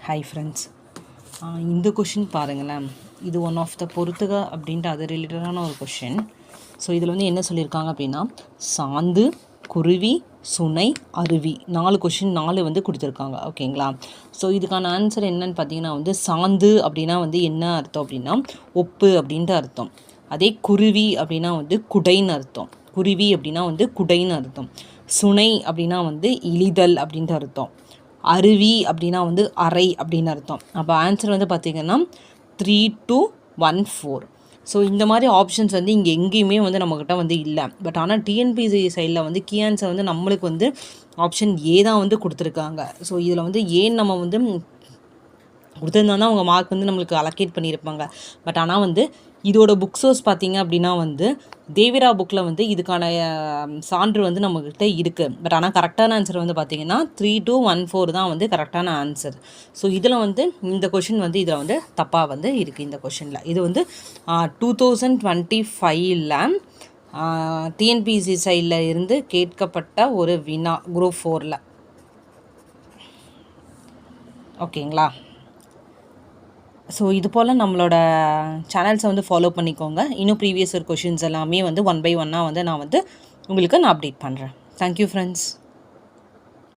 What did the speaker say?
Hi friends, இந்த question பாருங்களேன். இது ஒன் ஆஃப் த பொறுத்துக அப்படின்ட்டு அது ரிலேட்டடான ஒரு கொஷின். ஸோ இதில் வந்து என்ன சொல்லியிருக்காங்க அப்படின்னா, சாந்து, குருவி, சுனை, அருவி 4 கொஷின் 4 வந்து கொடுத்துருக்காங்க. ஓகேங்களா? ஸோ இதுக்கான ஆன்சர் என்னன்னு பார்த்தீங்கன்னா வந்து, சாந்து அப்படின்னா வந்து என்ன அர்த்தம் அப்படின்னா ஒப்பு அப்படின்ட்டு அர்த்தம். அதே குருவி அப்படின்னா வந்து குடைன்னு அர்த்தம். குருவி அப்படின்னா வந்து குடைன்னு அர்த்தம். சுனை அப்படின்னா வந்து இழிதல் அப்படின்ட்டு அர்த்தம். அருவி அப்படின்னா வந்து அறை அப்படின்னு அர்த்தம். அப்போ ஆன்சர் வந்து பார்த்திங்கன்னா 3, 2, 1, 4. ஸோ இந்த மாதிரி ஆப்ஷன்ஸ் வந்து இங்கே எங்கேயுமே வந்து நம்மக்கிட்ட வந்து இல்லை. பட் ஆனால் டிஎன்பிஎஸ்சி சைடில் வந்து கீ ஆன்சர் வந்து நம்மளுக்கு வந்து ஆப்ஷன் ஏ தான் வந்து கொடுத்துருக்காங்க. ஸோ இதில் வந்து ஏன் நம்ம வந்து கொடுத்துருந்தோன்னா அவங்க மார்க் வந்து நம்மளுக்கு அலோகேட் பண்ணியிருப்பாங்க. பட் ஆனால் வந்து இதோட புக் சோர்ஸ் பார்த்திங்க அப்படின்னா வந்து தேவிரா புக்கில் வந்து இதுக்கான சான்று வந்து நம்மக்கிட்ட இருக்குது. பட் ஆனால் கரெக்டான ஆன்சர் வந்து பார்த்திங்கன்னா 3, 2, 1, 4 தான் வந்து கரெக்டான ஆன்சர். ஸோ இதில் வந்து இந்த கொஷின் வந்து இதில் வந்து தப்பாக வந்து இருக்குது. இந்த கொஷினில் இது வந்து 2025ல் டிஎன்பிஎஸ்சி சைடில் இருந்து கேட்கப்பட்ட ஒரு வினா குரூப் 4ல். ஓகேங்களா? ஸோ இது போல் நம்மளோட சேனல்ஸை வந்து ஃபாலோ பண்ணிக்கோங்க. இன்னும் ப்ரீவியஸ் கொஷின்ஸ் எல்லாமே வந்து 1 by 1 வந்து நான் அப்டேட் பண்ணுறேன். Thank you friends.